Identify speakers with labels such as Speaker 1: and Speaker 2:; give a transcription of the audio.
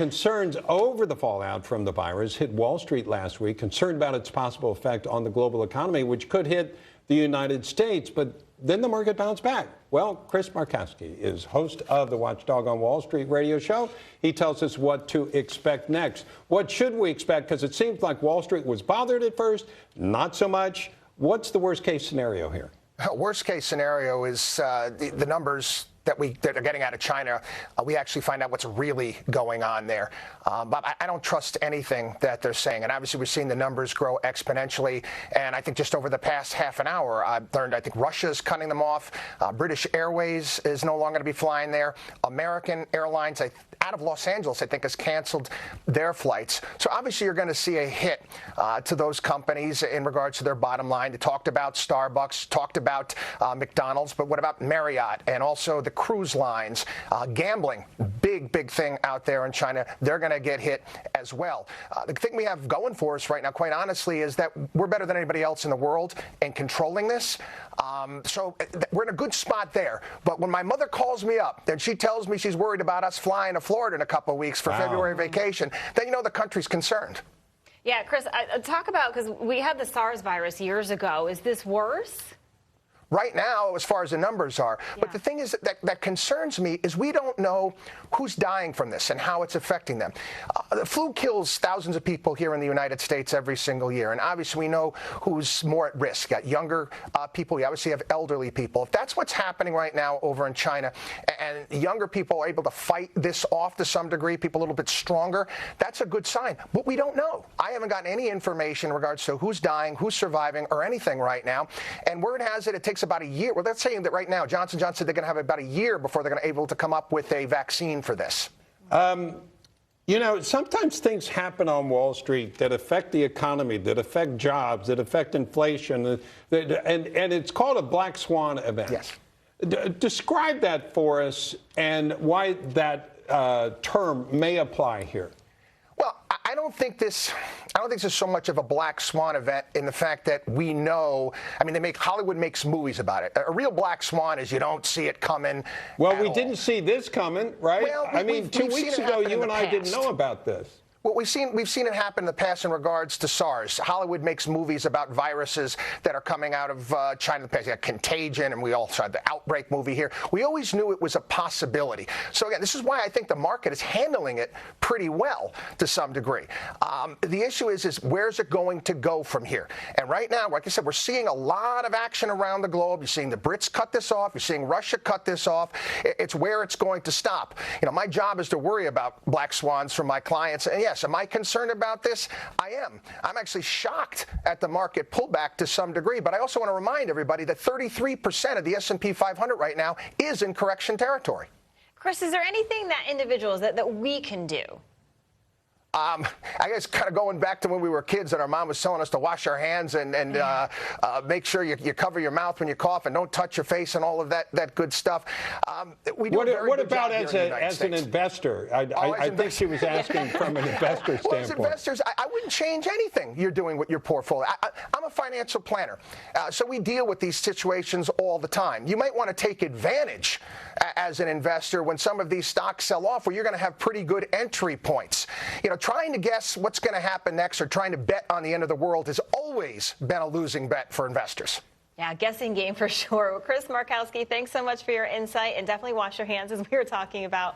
Speaker 1: Concerns over the fallout from the virus hit Wall Street last week, concerned about its possible effect on the global economy, which could hit the United States. But then the market bounced back. Well, Chris Markowski is host of the Watchdog on Wall Street radio show. He tells us what to expect next. What should we expect? Because it seems like Wall Street was bothered at first, not so much. What's the worst case scenario here?
Speaker 2: Worst case scenario is the numbers that are getting out of China. We actually find out what's really going on there. But I don't trust anything that they're saying. And obviously, we're seeing the numbers grow exponentially. And I think just over the past half an hour, I've learned I think Russia's cutting them off. British Airways is no longer going to be flying there. American Airlines, out of Los Angeles, I think, has canceled their flights. So obviously, you're going to see a hit to those companies in regards to their bottom line. They talked about Starbucks, talked about McDonald's, but what about Marriott and also the cruise lines? Gambling, big thing out there in China. They're going to get hit as well. The thing we have going for us right now, quite honestly, is that we're better than anybody else in the world in controlling this. So we're in a good spot there. But when my mother calls me up and she tells me she's worried about us flying to Florida in a couple of weeks for February vacation, then you know the country's concerned.
Speaker 3: Yeah, Chris, talk about, because we had the SARS virus years ago. Is this worse?
Speaker 2: Right now, as far as the numbers are. Yeah. But the thing is that concerns me is we don't know who's dying from this and how it's affecting them. The flu kills thousands of people here in the United States every single year. And obviously, we know who's more at risk. Got younger people. We obviously have elderly people. If that's what's happening right now over in China, and younger people are able to fight this off to some degree, people a little bit stronger, that's a good sign. But we don't know. I haven't gotten any information in regards to who's dying, who's surviving, or anything right now. And word has it, it takes about a year. Well, that's saying that right now, Johnson & Johnson said they're going to have about a year before they're going to be able to come up with a vaccine for this.
Speaker 1: You know, sometimes things happen on Wall Street that affect the economy, that affect jobs, that affect inflation, and it's called a black swan event.
Speaker 2: Yes.
Speaker 1: Describe that for us and why that term may apply here.
Speaker 2: Well, I don't think this is so much of a black swan event in the fact that we know. I mean, Hollywood makes movies about it. A real black swan is you don't see it coming.
Speaker 1: Well, we didn't see this coming, right?
Speaker 2: Well,
Speaker 1: I mean, 2 weeks ago, you and I didn't know about this.
Speaker 2: Well, we've seen it happen in the past in regards to SARS. Hollywood makes movies about viruses that are coming out of China in the past. You got Contagion, and we also had the Outbreak movie here. We always knew it was a possibility. So again, this is why I think the market is handling it pretty well to some degree. The issue is where's it going to go from here? And right now, like I said, we're seeing a lot of action around the globe. You're seeing the Brits cut this off. You're seeing Russia cut this off. It's where it's going to stop. You know, my job is to worry about black swans for my clients. And yes, am I concerned about this? I am. I'm actually shocked at the market pullback to some degree. But I also want to remind everybody that 33% of the S&P 500 right now is in correction territory.
Speaker 3: Chris, is there anything that individuals that we can do?
Speaker 2: I guess kind of going back to when we were kids and our mom was telling us to wash our hands and make sure you cover your mouth when you cough and don't touch your face and all of that good stuff.
Speaker 1: What about as an investor? I think she was asking from an investor standpoint.
Speaker 2: Well, as investors, I wouldn't change anything you're doing with your portfolio. I'm a financial planner, so we deal with these situations all the time. You might want to take advantage as an investor when some of these stocks sell off, where you're going to have pretty good entry points. You know, trying to guess what's going to happen next or trying to bet on the end of the world has always been a losing bet for investors.
Speaker 3: Yeah, guessing game for sure. Well, Chris Markowski, thanks so much for your insight, and definitely wash your hands as we were talking about